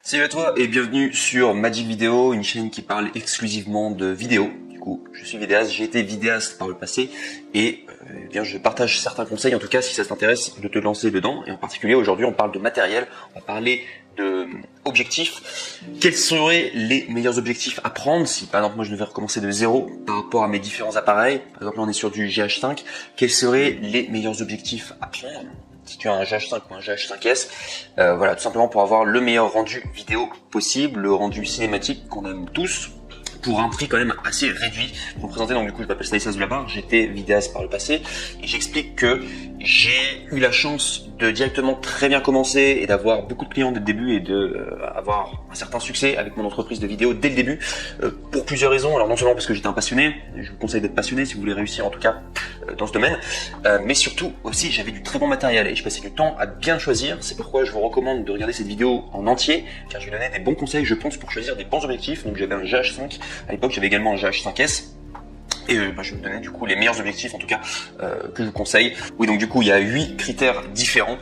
Salut à toi et bienvenue sur Magic Video, une chaîne qui parle exclusivement de vidéo. Du coup, je suis vidéaste, j'ai été vidéaste par le passé et eh bien, je partage certains conseils, en tout cas si ça t'intéresse de te lancer dedans. Et en particulier aujourd'hui on parle de matériel, on va parler de objectifs. Quels seraient les meilleurs objectifs à prendre si par exemple moi je devais recommencer de zéro par rapport à mes différents appareils? Par exemple là on est sur du GH5, quels seraient les meilleurs objectifs à prendre si tu as un GH5 ou un GH5S, voilà, tout simplement pour avoir le meilleur rendu vidéo possible, le rendu cinématique qu'on aime tous, pour un prix quand même assez réduit. Pour me présenter, donc du coup je m'appelle Stanislas Dulabarre, j'étais vidéaste par le passé, et j'explique que j'ai eu la chance de directement très bien commencer et d'avoir beaucoup de clients dès le début et de avoir un certain succès avec mon entreprise de vidéo dès le début, pour plusieurs raisons. Alors non seulement parce que j'étais un passionné, je vous conseille d'être passionné si vous voulez réussir en tout cas dans ce domaine, mais surtout aussi j'avais du très bon matériel et je passais du temps à bien choisir. C'est pourquoi je vous recommande de regarder cette vidéo en entier, car je vais donner des bons conseils je pense pour choisir des bons objectifs. Donc j'avais un GH5 à l'époque, j'avais également un GH5S. Et je vais vous donner du coup les meilleurs objectifs en tout cas que je vous conseille. Oui, donc du coup il y a 8 critères différents.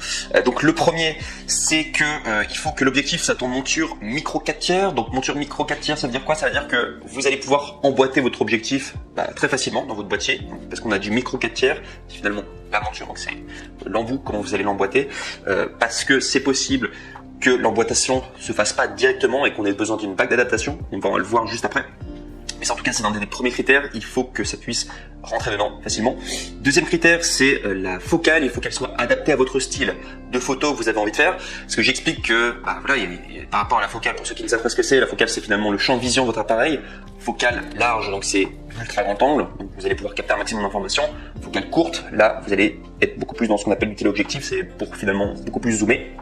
Donc le premier, c'est que il faut que l'objectif soit en monture micro 4 tiers. Donc monture micro 4 tiers, ça veut dire quoi? Ça veut dire que vous allez pouvoir emboîter votre objectif très facilement dans votre boîtier, parce qu'on a du micro 4 tiers, qui finalement la monture, donc c'est l'embout, comment vous allez l'emboîter, parce que c'est possible que l'emboîtation se fasse pas directement et qu'on ait besoin d'une bague d'adaptation. On va le voir juste après. Mais en tout cas, c'est l'un des premiers critères. Il faut que ça puisse rentrer dedans facilement. Deuxième critère, c'est la focale. Il faut qu'elle soit adaptée à votre style de photo que vous avez envie de faire. Parce que j'explique que, voilà, par rapport à la focale, pour ceux qui ne savent pas ce que c'est, la focale, c'est finalement le champ de vision de votre appareil. Focale large, donc c'est ultra grand angle. Donc vous allez pouvoir capter un maximum d'informations. Focale courte, là, vous allez être beaucoup plus dans ce qu'on appelle le téléobjectif. C'est pour finalement beaucoup plus zoomer.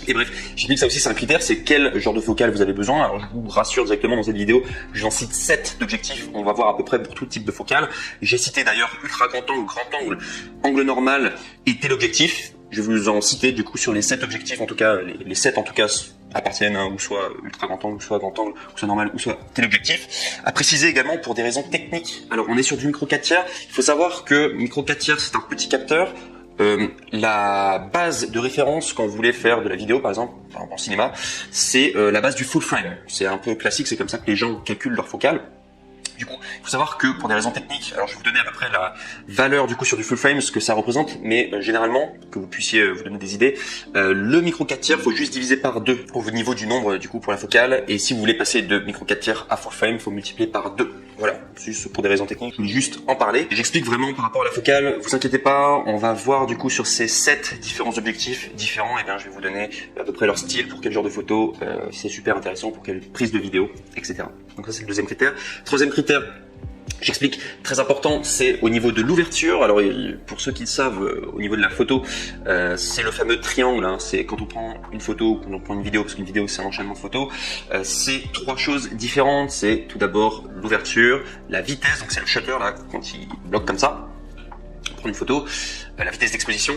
Et bref, j'explique que ça aussi c'est un critère, c'est quel genre de focale vous avez besoin. Alors je vous rassure directement dans cette vidéo, j'en cite 7 d'objectifs, on va voir à peu près pour tout type de focale. J'ai cité d'ailleurs ultra grand angle, angle normal et téléobjectif. Je vais vous en citer du coup sur les 7 objectifs, en tout cas les 7 en tout cas appartiennent ou soit ultra grand angle, soit grand angle, ou soit normal, ou soit téléobjectif. À préciser également pour des raisons techniques. Alors on est sur du micro 4 tiers, il faut savoir que micro 4 tiers c'est un petit capteur. La base de référence quand vous voulez faire de la vidéo par exemple en cinéma, c'est la base du full frame. C'est un peu classique, c'est comme ça que les gens calculent leur focale. Du coup, il faut savoir que pour des raisons techniques, alors je vais vous donner à peu près la valeur du coup sur du full frame, ce que ça représente, mais généralement, que vous puissiez vous donner des idées, le micro 4 tiers, faut juste diviser par 2 au niveau du nombre du coup pour la focale, et si vous voulez passer de micro 4 tiers à full frame, il faut multiplier par 2. Voilà, juste pour des raisons techniques, je voulais juste en parler. J'explique vraiment par rapport à la focale, vous inquiétez pas, on va voir du coup sur ces 7 différents objectifs différents, et bien je vais vous donner à peu près leur style, pour quel genre de photo, c'est super intéressant, pour quelle prise de vidéo, etc. Donc ça c'est le deuxième critère. Troisième critère, j'explique, très important, c'est au niveau de l'ouverture. Alors pour ceux qui le savent, au niveau de la photo, c'est le fameux triangle, hein. C'est quand on prend une photo ou quand on prend une vidéo, parce qu'une vidéo c'est un enchaînement de photos, c'est 3 choses différentes. C'est tout d'abord l'ouverture, la vitesse, donc c'est le shutter là, quand il bloque comme ça, pour prendre une photo, la vitesse d'exposition,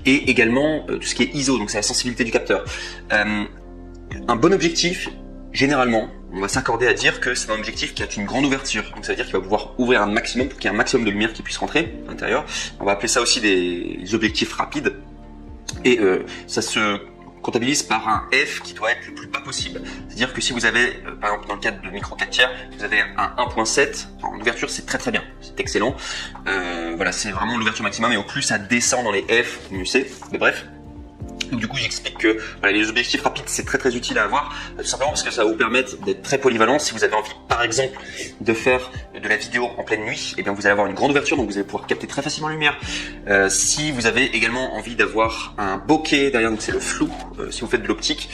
et également tout ce qui est ISO, donc c'est la sensibilité du capteur. Un bon objectif, généralement, on va s'accorder à dire que c'est un objectif qui a une grande ouverture. Donc ça veut dire qu'il va pouvoir ouvrir un maximum pour qu'il y ait un maximum de lumière qui puisse rentrer à l'intérieur. On va appeler ça aussi des objectifs rapides. Et ça se comptabilise par un F qui doit être le plus bas possible. C'est-à-dire que si vous avez, par exemple dans le cadre de micro 4 tiers, vous avez un 1.7, en ouverture c'est très très bien, c'est excellent. Voilà, c'est vraiment l'ouverture maximum, et au plus ça descend dans les F, mieux c'est. Mais bref. Donc du coup j'explique que voilà, les objectifs rapides c'est très très utile à avoir, tout simplement parce que ça va vous permettre d'être très polyvalent. Si vous avez envie par exemple de faire de la vidéo en pleine nuit, et bien vous allez avoir une grande ouverture, donc vous allez pouvoir capter très facilement la lumière. Si vous avez également envie d'avoir un bokeh derrière, donc c'est le flou, si vous faites de l'optique,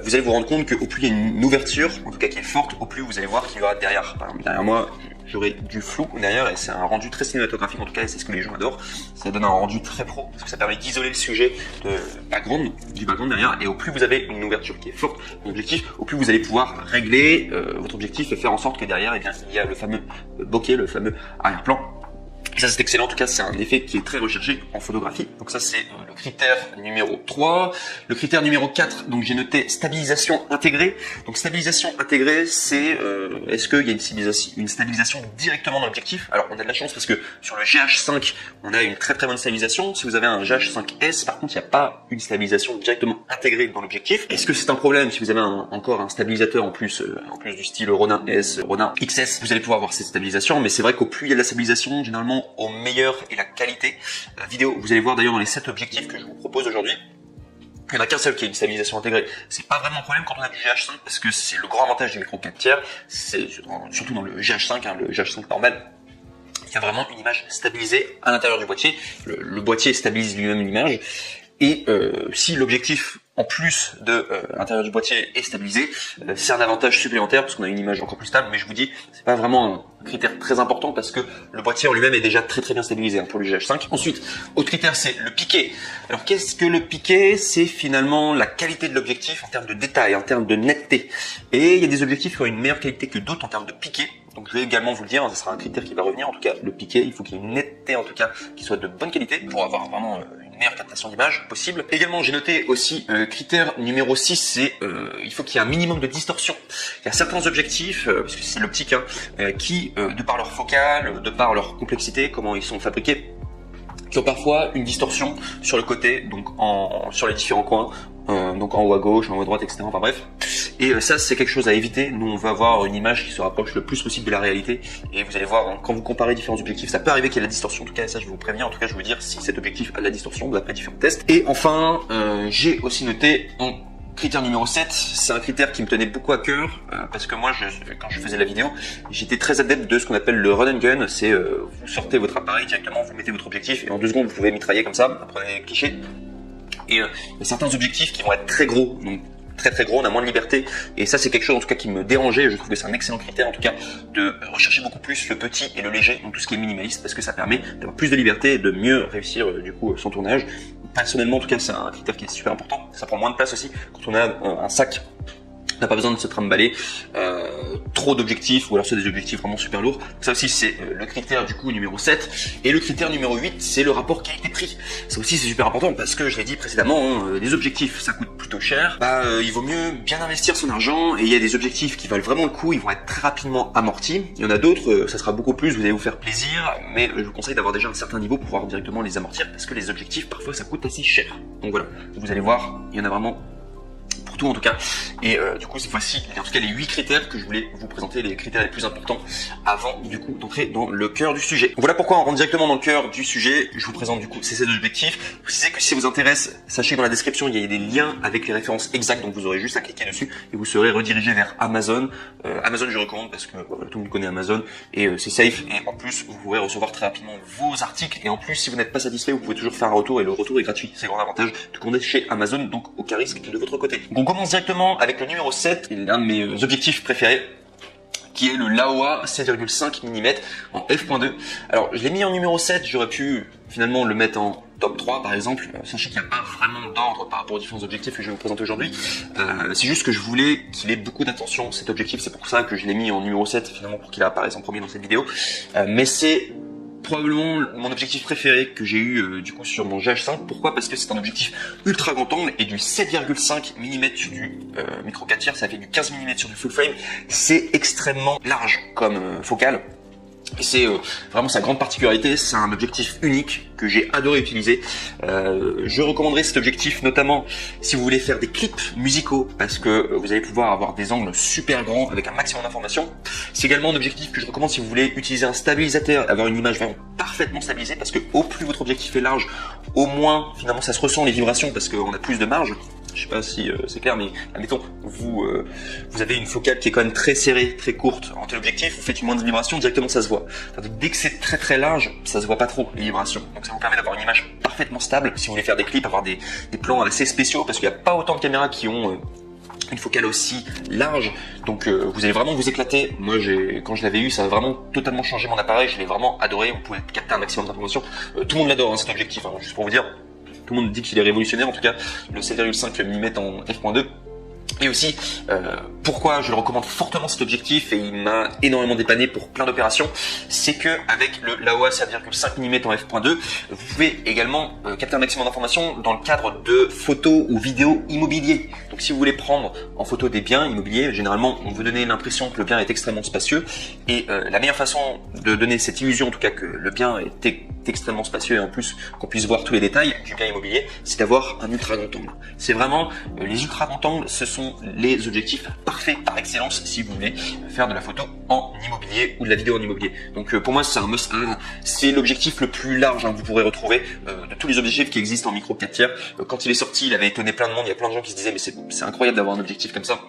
vous allez vous rendre compte qu'au plus il y a une ouverture, en tout cas qui est forte, au plus vous allez voir qu'il y aura derrière. Par exemple, derrière moi, j'aurai du flou derrière, et c'est un rendu très cinématographique en tout cas, et c'est ce que les gens adorent. Ça donne un rendu très pro, parce que ça permet d'isoler le sujet du background derrière, et au plus vous avez une ouverture qui est forte, un objectif, au plus vous allez pouvoir régler votre objectif et faire en sorte que derrière, eh bien, il y a le fameux bokeh, le fameux arrière-plan, Et ça c'est excellent, en tout cas c'est un effet qui est très recherché en photographie. Donc ça c'est le critère numéro 3. Le critère numéro 4, donc j'ai noté stabilisation intégrée. Donc stabilisation intégrée, c'est est-ce qu'il y a une stabilisation directement dans l'objectif. Alors on a de la chance parce que sur le GH5 on a une très bonne stabilisation. Si vous avez un GH5S par contre il n'y a pas une stabilisation directement intégrée dans l'objectif. Est-ce que c'est un problème si vous avez encore un stabilisateur en plus du style Ronin S, Ronin XS, vous allez pouvoir avoir cette stabilisation, mais c'est vrai qu'au plus il y a de la stabilisation, généralement au meilleur est la qualité vidéo. Vous allez voir d'ailleurs dans les 7 objectifs que je vous propose aujourd'hui, il n'y en a qu'un seul qui a une stabilisation intégrée. C'est pas vraiment un problème quand on a du GH5 parce que c'est le grand avantage du micro 4/3, c'est surtout dans le GH5, le GH5 normal. Il y a vraiment une image stabilisée à l'intérieur du boîtier. Le boîtier stabilise lui-même l'image. Et si l'objectif en plus de l'intérieur du boîtier est stabilisé, c'est un avantage supplémentaire parce qu'on a une image encore plus stable. Mais je vous dis, c'est pas vraiment un critère très important parce que le boîtier en lui-même est déjà très bien stabilisé pour le GH5. Ensuite, autre critère, c'est le piqué. Alors qu'est-ce que le piqué? C'est finalement la qualité de l'objectif en termes de détail, en termes de netteté. Et il y a des objectifs qui ont une meilleure qualité que d'autres en termes de piqué. Donc je vais également vous le dire, ce sera un critère qui va revenir. En tout cas, le piqué, il faut qu'il y ait une netteté en tout cas qui soit de bonne qualité pour avoir vraiment une meilleure captation d'image possible. Également, j'ai noté aussi critère numéro 6, c'est il faut qu'il y ait un minimum de distorsion. Il y a certains objectifs, parce que c'est l'optique, qui, de par leur focale, de par leur complexité, comment ils sont fabriqués, qui ont parfois une distorsion sur le côté, donc sur les différents coins, donc en haut à gauche, en haut à droite, etc. Enfin bref. Et ça, c'est quelque chose à éviter. Nous, on veut avoir une image qui se rapproche le plus possible de la réalité. Et vous allez voir, quand vous comparez différents objectifs, ça peut arriver qu'il y ait de la distorsion. En tout cas, ça, je vais vous prévenir. En tout cas, je vais vous dire si cet objectif a de la distorsion d'après différents tests. Et enfin, j'ai aussi noté en critère numéro 7, c'est un critère qui me tenait beaucoup à cœur parce que moi, quand je faisais la vidéo, j'étais très adepte de ce qu'on appelle le run and gun. C'est vous sortez votre appareil directement, vous mettez votre objectif et en 2 secondes, vous pouvez mitrailler comme ça. Prenez les clichés. Et il y a certains objectifs qui vont être très gros, donc très gros, on a moins de liberté, et ça c'est quelque chose en tout cas qui me dérangeait. Je trouve que c'est un excellent critère en tout cas de rechercher beaucoup plus le petit et le léger, donc tout ce qui est minimaliste, parce que ça permet d'avoir plus de liberté et de mieux réussir du coup son tournage. Personnellement en tout cas c'est un critère qui est super important, ça prend moins de place aussi quand on a un sac. On n'a pas besoin de se trimballer trop d'objectifs, ou alors c'est des objectifs vraiment super lourds. Donc ça aussi c'est le critère du coup numéro 7. Et le critère numéro 8, c'est le rapport qualité-prix. Ça aussi c'est super important parce que je l'ai dit précédemment, les objectifs ça coûte plutôt cher. Il vaut mieux bien investir son argent, et il y a des objectifs qui valent vraiment le coup, ils vont être très rapidement amortis. Il y en a d'autres, ça sera beaucoup plus, vous allez vous faire plaisir, mais je vous conseille d'avoir déjà un certain niveau pour pouvoir directement les amortir parce que les objectifs parfois ça coûte assez cher. Donc voilà, vous allez voir, il y en a vraiment pour tout en tout cas. Et du coup voici en tout cas les 8 critères que je voulais vous présenter, les critères les plus importants avant du coup d'entrer dans le cœur du sujet. Donc voilà pourquoi on rentre directement dans le cœur du sujet. Je vous présente du coup ces 7 objectifs. Précisez que si ça vous intéresse, sachez que dans la description il y a des liens avec les références exactes, donc vous aurez juste à cliquer dessus et vous serez redirigé vers Amazon. Amazon je recommande parce que voilà, tout le monde connaît Amazon et c'est safe, et en plus vous pourrez recevoir très rapidement vos articles, et en plus si vous n'êtes pas satisfait vous pouvez toujours faire un retour et le retour est gratuit. C'est le grand avantage de commander chez Amazon, donc aucun risque de votre côté. Donc on commence directement avec le numéro 7, l'un de mes objectifs préférés, qui est le Laowa 7,5 mm en f.2. Alors je l'ai mis en numéro 7, j'aurais pu finalement le mettre en top 3 par exemple. Sachez qu'il n'y a pas vraiment d'ordre par rapport aux différents objectifs que je vais vous présenter aujourd'hui. C'est juste que je voulais qu'il ait beaucoup d'attention cet objectif, c'est pour ça que je l'ai mis en numéro 7 finalement, pour qu'il apparaisse en premier dans cette vidéo. Mais c'est probablement mon objectif préféré que j'ai eu du coup sur mon GH5. Pourquoi? Parce que c'est un objectif ultra grand angle et du 7,5 mm sur du micro 4/3, ça fait du 15 mm sur du full frame. C'est extrêmement large comme focale. Et c'est vraiment sa grande particularité, c'est un objectif unique que j'ai adoré utiliser. Je recommanderais cet objectif notamment si vous voulez faire des clips musicaux, parce que vous allez pouvoir avoir des angles super grands avec un maximum d'informations. C'est également un objectif que je recommande si vous voulez utiliser un stabilisateur, avoir une image vraiment parfaitement stabilisée, parce que au plus votre objectif est large, au moins finalement ça se ressent les vibrations, parce qu'on a plus de marge. Je sais pas si c'est clair, mais admettons, vous avez une focale qui est quand même très serrée, très courte en téléobjectif, vous faites une moindre vibration, directement ça se voit. Dès que c'est très large, ça se voit pas trop les vibrations. Donc ça vous permet d'avoir une image parfaitement stable. Si vous voulez faire des clips, avoir des plans assez spéciaux, parce qu'il n'y a pas autant de caméras qui ont une focale aussi large, donc vous allez vraiment vous éclater. Moi quand je l'avais eu, ça a vraiment totalement changé mon appareil, je l'ai vraiment adoré, vous pouvez capter un maximum d'informations. Tout le monde l'adore cet objectif, juste pour vous dire. Tout le monde dit qu'il est révolutionnaire, en tout cas le 7,5 mm en f.2. Et aussi, pourquoi je le recommande fortement cet objectif, et il m'a énormément dépanné pour plein d'opérations, c'est que avec le Laowa 7,5 mm en f.2, vous pouvez également capter un maximum d'informations dans le cadre de photos ou vidéos immobiliers. Donc si vous voulez prendre en photo des biens immobiliers, généralement on veut donner l'impression que le bien est extrêmement spacieux, et la meilleure façon de donner cette illusion, en tout cas que le bien est extrêmement spacieux et en plus qu'on puisse voir tous les détails du bien immobilier, c'est d'avoir un ultra grand angle. C'est vraiment les ultra grands angles, ce sont les objectifs parfaits par excellence si vous voulez faire de la photo en immobilier ou de la vidéo en immobilier. Donc pour moi c'est un must-have, c'est l'objectif le plus large que vous pourrez retrouver de tous les objectifs qui existent en micro 4 tiers. Quand il est sorti, il avait étonné plein de monde, il y a plein de gens qui se disaient mais c'est incroyable d'avoir un objectif comme ça.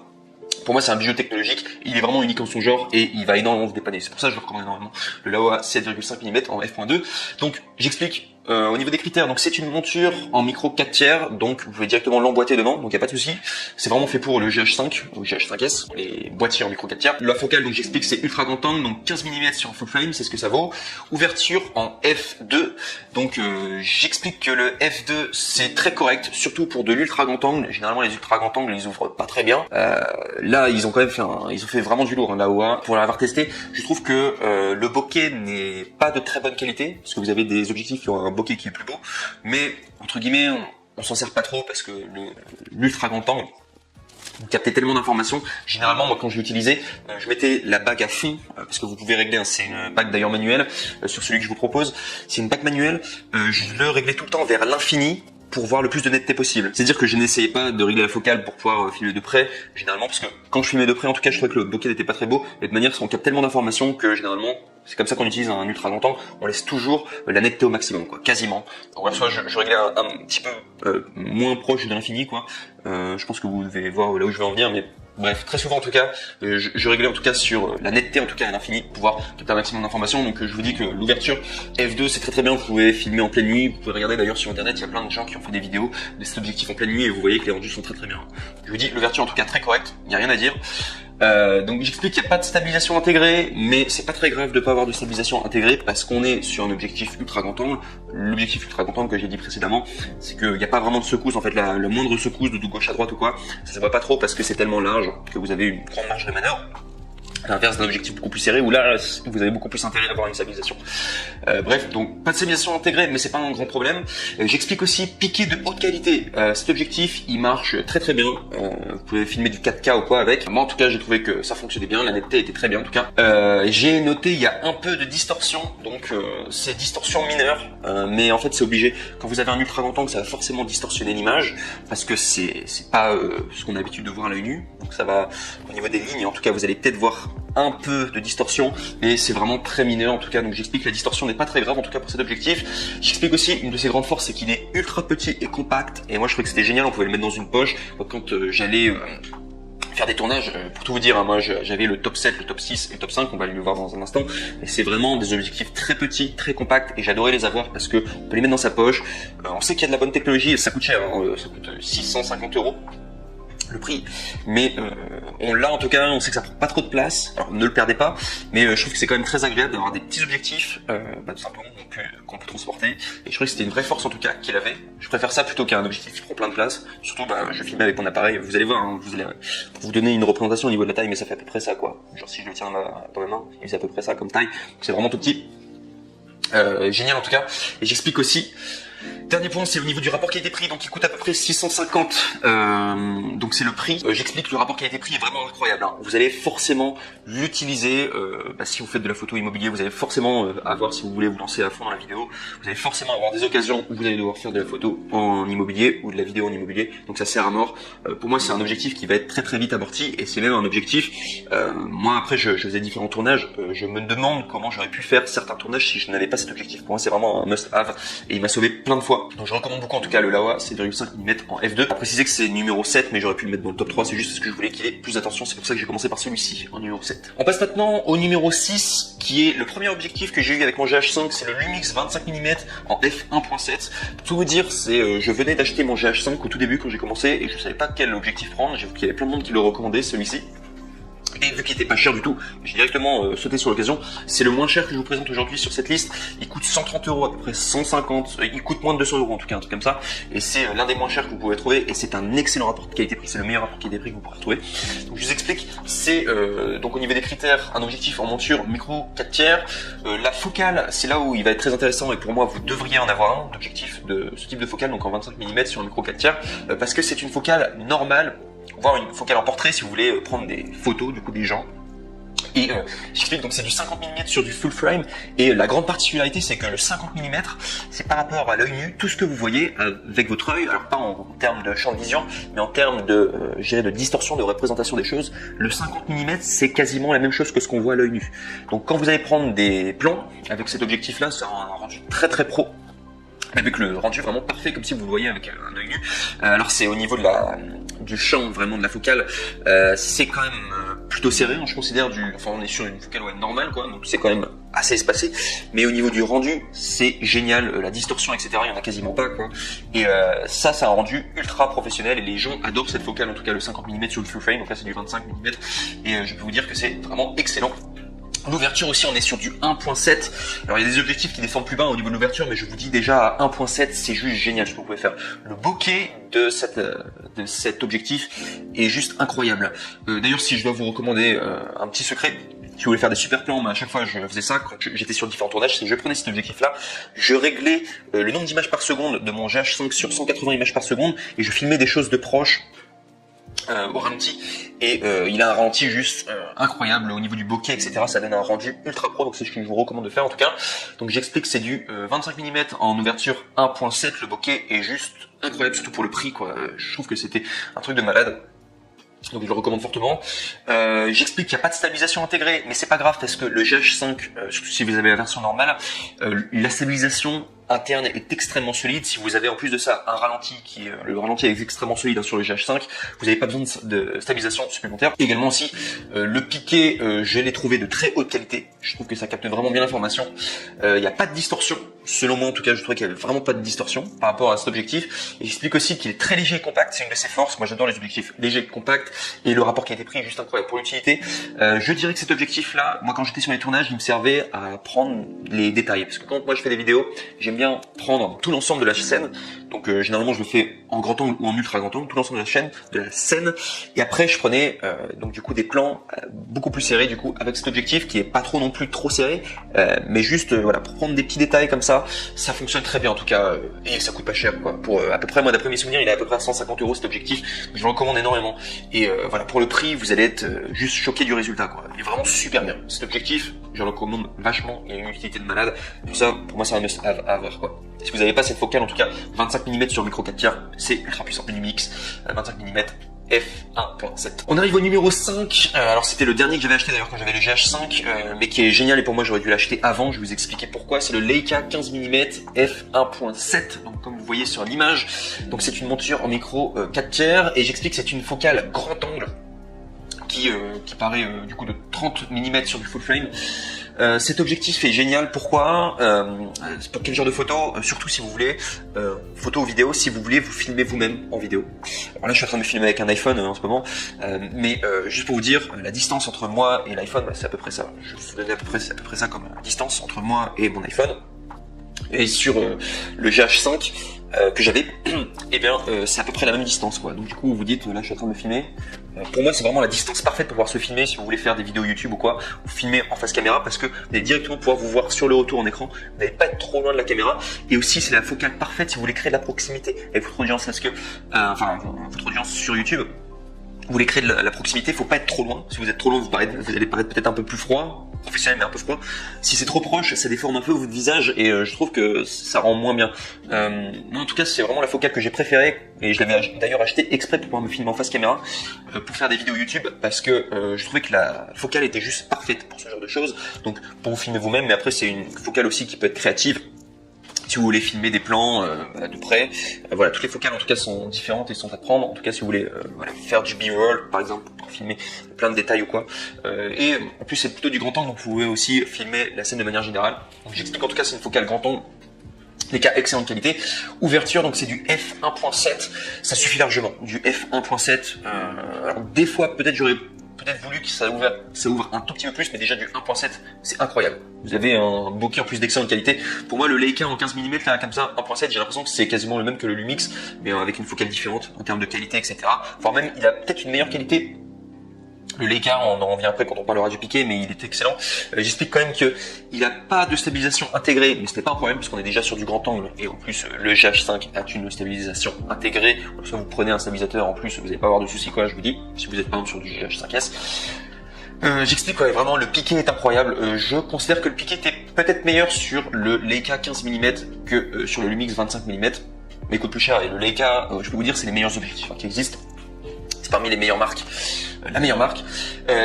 Pour moi, c'est un bijou technologique, il est vraiment unique en son genre et il va énormément vous dépanner. C'est pour ça que je le recommande énormément. Le Laowa 7,5 mm en f.2. Donc, j'explique au niveau des critères. Donc, c'est une monture en micro 4 tiers, donc vous pouvez directement l'emboîter dedans, donc il n'y a pas de souci. C'est vraiment fait pour le GH5 ou GH5S, les boîtiers en micro 4 tiers. La focale, donc j'explique, c'est ultra grand angle, donc 15 mm sur full frame, c'est ce que ça vaut. Ouverture en f2, donc j'explique que le f2 c'est très correct, surtout pour de l'ultra grand angle. Généralement, les ultra grand angles, ils ouvrent pas très bien. Là, ils ont quand même fait ils ont fait vraiment du lourd, hein, Laowa. Pour l'avoir testé, je trouve que le bokeh n'est pas de très bonne qualité, parce que vous avez des objectifs qui ont un bokeh qui est plus beau, mais entre guillemets, on s'en sert pas trop parce que l'ultra grand angle, vous captez tellement d'informations. Généralement, moi, quand je l'utilisais, je mettais la bague à fond, parce que vous pouvez régler, hein, c'est une bague d'ailleurs manuelle, sur celui que je vous propose, c'est une bague manuelle, je le réglais tout le temps vers l'infini, pour voir le plus de netteté possible. C'est-à-dire que je n'essayais pas de régler la focale pour pouvoir filmer de près, généralement, parce que quand je filmais de près, en tout cas, je trouvais que le bokeh n'était pas très beau, et de manière, on capte tellement d'informations que généralement, c'est comme ça qu'on utilise un ultra grand angle, on laisse toujours la netteté au maximum, quoi, quasiment. Donc là, soit je réglais un petit peu moins proche de l'infini, quoi. Je pense que vous devez voir là où je vais en venir, mais bref, très souvent en tout cas, je réglais en tout cas sur la netteté en tout cas à l'infini pour pouvoir capter un maximum d'informations. Donc je vous dis que l'ouverture f2 c'est très bien, vous pouvez filmer en pleine nuit, vous pouvez regarder d'ailleurs sur internet, il y a plein de gens qui ont fait des vidéos de cet objectif en pleine nuit et vous voyez que les rendus sont très bien. Je vous dis l'ouverture en tout cas très correcte, il n'y a rien à dire. Donc j'explique qu'il n'y a pas de stabilisation intégrée, mais c'est pas très grave de pas avoir de stabilisation intégrée parce qu'on est sur un objectif ultra grand angle. L'objectif ultra grand angle que j'ai dit précédemment, c'est qu'il n'y a pas vraiment de secousse, en fait la moindre secousse de gauche à droite ou quoi, ça se voit pas trop parce que c'est tellement large que vous avez une grande marge de manœuvre. À l'inverse d'un objectif beaucoup plus serré où là vous avez beaucoup plus intérêt à avoir une stabilisation. Bref, donc pas de stabilisation intégrée, mais c'est pas un grand problème. J'explique aussi piqué de haute qualité. Cet objectif il marche très bien. Vous pouvez filmer du 4K ou quoi avec. Moi en tout cas j'ai trouvé que ça fonctionnait bien, la netteté était très bien en tout cas. J'ai noté il y a un peu de distorsion, donc c'est distorsion mineure, mais en fait c'est obligé. Quand vous avez un ultra grand angle, ça va forcément distorsionner l'image parce que c'est pas ce qu'on a l'habitude de voir à l'œil nu. Donc ça va au niveau des lignes, en tout cas vous allez peut-être voir un peu de distorsion, mais c'est vraiment très mineur en tout cas. Donc j'explique que la distorsion n'est pas très grave en tout cas pour cet objectif. J'explique aussi une de ses grandes forces, c'est qu'il est ultra petit et compact, et moi je trouvais que c'était génial, on pouvait le mettre dans une poche. Quand j'allais faire des tournages, pour tout vous dire, hein, moi j'avais le top 7, le top 6 et le top 5, on va le voir dans un instant, et c'est vraiment des objectifs très petits, très compacts, et j'adorais les avoir parce que on peut les mettre dans sa poche. On sait qu'il y a de la bonne technologie, et ça coûte cher, hein, ça coûte 650 € le prix, mais on l'a en tout cas, on sait que ça prend pas trop de place, alors ne le perdez pas, mais je trouve que c'est quand même très agréable d'avoir des petits objectifs tout simplement qu'on peut transporter, et je trouvais que c'était une vraie force en tout cas qu'il avait. Je préfère ça plutôt qu'un objectif qui prend plein de place, surtout je filmais avec mon appareil, vous allez voir, hein, vous allez vous donner une représentation au niveau de la taille, mais ça fait à peu près ça quoi, genre si je le tiens dans ma main, c'est à peu près ça comme taille, c'est vraiment tout petit. Génial en tout cas, et j'explique aussi. Dernier point, c'est au niveau du rapport qualité-prix, donc il coûte à peu près 650, donc c'est le prix. J'explique que le rapport qualité-prix est vraiment incroyable, hein. Vous allez forcément l'utiliser, si vous faites de la photo immobilier, vous allez forcément avoir, si vous voulez vous lancer à fond dans la vidéo, vous allez forcément avoir des occasions où vous allez devoir faire de la photo en immobilier ou de la vidéo en immobilier, donc ça sert à mort. Pour moi c'est un objectif qui va être très vite amorti, et c'est même un objectif, moi après je faisais différents tournages, je me demande comment j'aurais pu faire certains tournages si je n'avais pas cet objectif. Pour moi c'est vraiment un must-have, et il m'a sauvé plein de fois. Donc je recommande beaucoup en tout cas le Laowa 7,5 mm en f2. À préciser que c'est numéro 7, mais j'aurais pu le mettre dans le top 3, c'est juste parce que je voulais qu'il ait plus d'attention, c'est pour ça que j'ai commencé par celui-ci, en numéro 7. On passe maintenant au numéro 6, qui est le premier objectif que j'ai eu avec mon GH5, c'est le Lumix 25 mm en f1.7. Pour tout vous dire, c'est je venais d'acheter mon GH5 au tout début quand j'ai commencé, et je savais pas quel objectif prendre, j'ai vu qu'il y avait plein de monde qui le recommandait, celui-ci. Et vu qu'il était pas cher du tout, j'ai directement sauté sur l'occasion. C'est le moins cher que je vous présente aujourd'hui sur cette liste. Il coûte 130 euros, à peu près 150. Il coûte moins de 200 euros en tout cas, un truc comme ça. Et c'est l'un des moins chers que vous pouvez trouver. Et c'est un excellent rapport qualité-prix. C'est le meilleur rapport qualité-prix que vous pourrez trouver. Donc je vous explique. C'est donc au niveau des critères, un objectif en monture micro 4 tiers. La focale, c'est là où il va être très intéressant. Et pour moi, vous devriez en avoir un d'objectif de ce type de focale, donc en 25 mm sur un micro 4 tiers, parce que c'est une focale normale. Voire une focale en portrait si vous voulez prendre des photos du coup des gens. Et j'explique, donc c'est du 50 mm sur du full frame, et la grande particularité c'est que le 50 mm c'est par rapport à l'œil nu tout ce que vous voyez avec votre œil, alors pas en termes de champ de vision mais en termes de de distorsion, de représentation des choses. Le 50 mm c'est quasiment la même chose que ce qu'on voit à l'œil nu. Donc quand vous allez prendre des plans avec cet objectif là, c'est un rendu très très pro, avec le rendu vraiment parfait comme si vous le voyez avec un œil nu. Alors c'est au niveau de du champ vraiment de la focale, c'est quand même plutôt serré, je considère enfin on est sur une focale normale quoi, donc c'est quand même assez espacé, mais au niveau du rendu c'est génial, la distorsion etc il y en a quasiment pas quoi, et ça a un rendu ultra professionnel et les gens adorent cette focale, en tout cas le 50 mm sur le full frame, donc là c'est du 25 mm et je peux vous dire que c'est vraiment excellent. L'ouverture aussi, on est sur du 1.7. Alors il y a des objectifs qui descendent plus bas au niveau de l'ouverture, mais je vous dis déjà à 1.7 c'est juste génial ce que vous pouvez faire. Le bokeh de cet objectif est juste incroyable. D'ailleurs si je dois vous recommander un petit secret, si vous voulez faire des super plans, à chaque fois je faisais ça quand j'étais sur différents tournages, c'est que je prenais cet objectif là, je réglais le nombre d'images par seconde de mon GH5 sur 180 images par seconde et je filmais des choses de proche au ralenti, et il a un ralenti juste incroyable au niveau du bokeh etc, ça donne un rendu ultra pro, donc c'est ce que je vous recommande de faire en tout cas. Donc j'explique, c'est du 25 mm en ouverture 1.7, le bokeh est juste incroyable, surtout pour le prix quoi, je trouve que c'était un truc de malade. Donc je le recommande fortement. J'explique qu'il n'y a pas de stabilisation intégrée, mais c'est pas grave parce que le GH5, surtout si vous avez la version normale, la stabilisation interne est extrêmement solide. Si vous avez en plus de ça un ralenti le ralenti est extrêmement solide sur le GH5, vous n'avez pas besoin de stabilisation supplémentaire. Également aussi, le piqué, je l'ai trouvé de très haute qualité. Je trouve que ça capte vraiment bien l'information. Il n'y a pas de distorsion. Selon moi en tout cas, je trouvais qu'il n'y avait vraiment pas de distorsion par rapport à cet objectif. Et j'explique aussi qu'il est très léger et compact, c'est une de ses forces. Moi j'adore les objectifs légers et compacts, et le rapport qualité-prix est juste incroyable pour l'utilité. Je dirais que cet objectif là, moi quand j'étais sur les tournages, il me servait à prendre les détails, parce que quand moi je fais des vidéos, j'aime bien prendre tout l'ensemble de la scène. Donc généralement je le fais en grand angle ou en ultra grand angle, tout l'ensemble de la scène, et après je prenais donc du coup des plans beaucoup plus serrés du coup avec cet objectif qui est pas trop non plus trop serré, mais juste voilà, pour prendre des petits détails comme ça fonctionne très bien en tout cas, et ça coûte pas cher quoi. Pour à peu près, moi d'après mes souvenirs, il est à peu près à 150 euros cet objectif, donc je le recommande énormément, et voilà, pour le prix vous allez être juste choqué du résultat quoi. Il est vraiment super bien cet objectif, je le recommande vachement, il a une utilité de malade, tout ça pour moi c'est un must have à avoir quoi. Si vous n'avez pas cette focale, en tout cas 25 mm sur micro 4 tiers, c'est ultra puissant. Lumix 25 mm f1.7. On arrive au numéro 5, alors c'était le dernier que j'avais acheté d'ailleurs quand j'avais le GH5, mais qui est génial, et pour moi j'aurais dû l'acheter avant, je vais vous expliquer pourquoi. C'est le Leica 15 mm f1.7, donc comme vous voyez sur l'image, donc c'est une monture en micro 4 tiers, et j'explique que c'est une focale grand angle, qui paraît du coup de 30 mm sur du full frame. Cet objectif est génial, pourquoi pour quel genre de photo, surtout si vous voulez, photo ou vidéo, si vous voulez vous filmer vous-même en vidéo. Alors là je suis en train de me filmer avec un iPhone en ce moment, mais juste pour vous dire, la distance entre moi et l'iPhone, c'est à peu près ça. Je vais vous donner à peu près ça comme distance entre moi et mon iPhone. Et sur le GH5 que j'avais, et bien c'est à peu près la même distance quoi. Donc du coup vous dites, là je suis en train de me filmer, pour moi c'est vraiment la distance parfaite pour pouvoir se filmer si vous voulez faire des vidéos YouTube ou quoi, vous filmez en face caméra, parce que vous allez directement pouvoir vous voir sur le retour en écran, vous n'allez pas être trop loin de la caméra, et aussi c'est la focale parfaite si vous voulez créer de la proximité avec votre audience, parce que votre audience sur YouTube, vous voulez créer de la proximité, faut pas être trop loin. Si vous êtes trop loin, vous allez paraître peut-être un peu plus froid, professionnel mais un peu froid. Si c'est trop proche, ça déforme un peu votre visage, et je trouve que ça rend moins bien. Moi en tout cas c'est vraiment la focale que j'ai préférée, et je l'avais d'ailleurs acheté exprès pour pouvoir me filmer en face caméra, pour faire des vidéos YouTube, parce que je trouvais que la focale était juste parfaite pour ce genre de choses. Donc pour vous filmer vous-même, mais après c'est une focale aussi qui peut être créative. Si vous voulez filmer des plans de près, voilà, toutes les focales en tout cas sont différentes et sont à prendre. En tout cas si vous voulez voilà, faire du B-roll par exemple, pour filmer plein de détails ou quoi. Et en plus c'est plutôt du grand angle, donc vous pouvez aussi filmer la scène de manière générale. Donc j'explique, en tout cas c'est une focale grand angle, les cas excellente qualité. Ouverture, donc c'est du f1.7, ça suffit largement. Du f1.7, alors des fois peut-être j'aurais peut-être voulu que ça ouvre un tout petit peu plus, mais déjà du 1.7, c'est incroyable. Vous avez un bokeh en plus d'excellente qualité. Pour moi, le Leica en 15 mm, là, comme ça, 1.7, j'ai l'impression que c'est quasiment le même que le Lumix, mais avec une focale différente en termes de qualité, etc. Voire même, il a peut-être une meilleure qualité. Le Leica, on en revient après quand on parlera du piqué, mais il est excellent. J'explique quand même que il n'a pas de stabilisation intégrée, mais ce n'est pas un problème puisqu'on est déjà sur du grand angle. Et en plus, le GH5 a une stabilisation intégrée. Donc, si vous prenez un stabilisateur en plus, vous n'allez pas avoir de soucis, quoi, je vous dis, si vous êtes par exemple sur du GH5S. J'explique, ouais, vraiment, le piqué est incroyable. Je considère que le piqué était peut-être meilleur sur le Leica 15 mm que sur le Lumix 25 mm, mais il coûte plus cher. Et le Leica, je peux vous dire, c'est les meilleurs objectifs qui existent. C'est parmi les meilleures marques. La meilleure marque.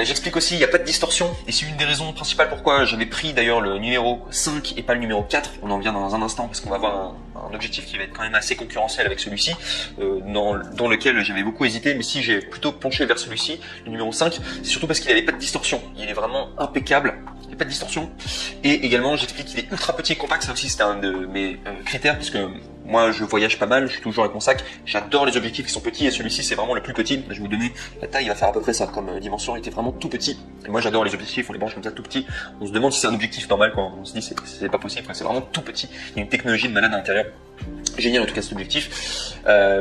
J'explique aussi, il n'y a pas de distorsion, et c'est une des raisons principales pourquoi j'avais pris d'ailleurs le numéro 5 et pas le numéro 4. On en vient dans un instant parce qu'on va avoir un objectif qui va être quand même assez concurrentiel avec celui-ci, dans lequel j'avais beaucoup hésité, mais si j'ai plutôt penché vers celui-ci, le numéro 5, c'est surtout parce qu'il n'avait pas de distorsion. Il est vraiment impeccable, il n'y a pas de distorsion. Et également, j'explique qu'il est ultra petit et compact, ça aussi c'était un de mes critères, parce que moi je voyage pas mal, je suis toujours avec mon sac, j'adore les objectifs qui sont petits, et celui-ci c'est vraiment le plus petit. Je vais vous donner la taille, il va faire à peu près ça, comme dimension, il était vraiment tout petit. Et moi j'adore les objectifs, on les branche comme ça tout petit. On se demande si c'est un objectif normal quand on se dit c'est pas possible, c'est vraiment tout petit. Il y a une technologie de malade à l'intérieur. Génial en tout cas cet objectif.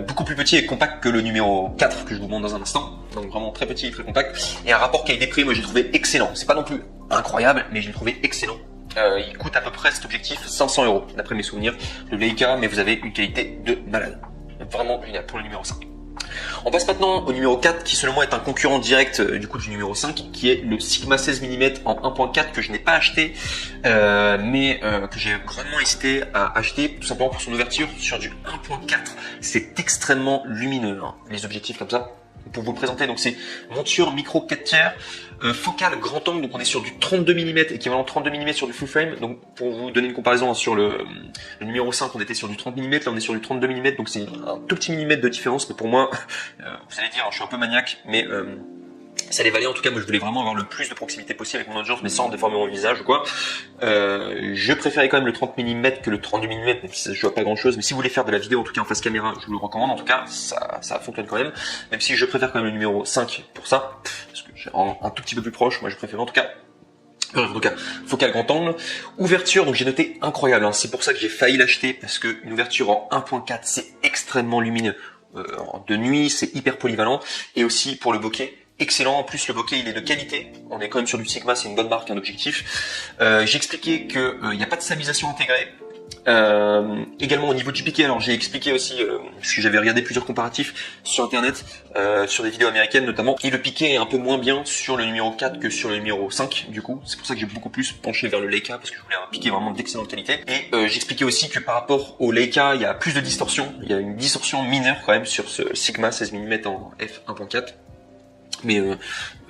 Beaucoup plus petit et compact que le numéro 4 que je vous montre dans un instant. Donc vraiment très petit et très compact. Et un rapport qualité-prix, moi j'ai trouvé excellent. C'est pas non plus incroyable, mais j'ai trouvé excellent. Il coûte à peu près cet objectif 500 € d'après mes souvenirs. Le Leica, mais vous avez une qualité de malade. Vraiment génial pour le numéro 5. On passe maintenant au numéro 4 qui selon moi est un concurrent direct du coup du numéro 5 qui est le Sigma 16 mm en 1.4 que je n'ai pas acheté mais que j'ai grandement hésité à acheter tout simplement pour son ouverture sur du 1.4. C'est extrêmement lumineux hein, les objectifs comme ça. Pour vous le présenter, donc c'est monture micro 4 tiers, focale grand angle, donc on est sur du 32 mm, équivalent 32 mm sur du full frame. Donc pour vous donner une comparaison hein, sur le numéro 5, on était sur du 30 mm, là on est sur du 32 mm, donc c'est un tout petit millimètre de différence, mais pour moi, vous allez dire, je suis un peu maniaque, mais ça les valait en tout cas. Moi je voulais vraiment avoir le plus de proximité possible avec mon audience, mais sans déformer mon visage ou quoi. Je préférais quand même le 30 mm que le 32 mm, même si ça ne joue à pas grand chose. Mais si vous voulez faire de la vidéo en tout cas en face caméra, je vous le recommande. En tout cas ça fonctionne quand même. Même si je préfère quand même le numéro 5 pour ça, parce que j'ai un tout petit peu plus proche. Moi je préfère en tout cas. En tout cas, focale grand angle, ouverture, donc j'ai noté incroyable, hein. C'est pour ça que j'ai failli l'acheter, parce que une ouverture en 1.4 c'est extrêmement lumineux. De nuit c'est hyper polyvalent, et aussi pour le bokeh, excellent. En plus le bokeh il est de qualité, on est quand même sur du Sigma, c'est une bonne marque, un objectif. J'ai expliqué que il n'y a pas de stabilisation intégrée. Également au niveau du piqué, alors j'ai expliqué aussi parce que j'avais regardé plusieurs comparatifs sur internet, sur des vidéos américaines notamment, et le piqué est un peu moins bien sur le numéro 4 que sur le numéro 5 du coup. C'est pour ça que j'ai beaucoup plus penché vers le Leica, parce que je voulais un piqué vraiment d'excellente qualité. Et j'expliquais aussi que par rapport au Leica il y a plus de distorsion, il y a une distorsion mineure quand même sur ce Sigma 16 mm en f1.4. Mais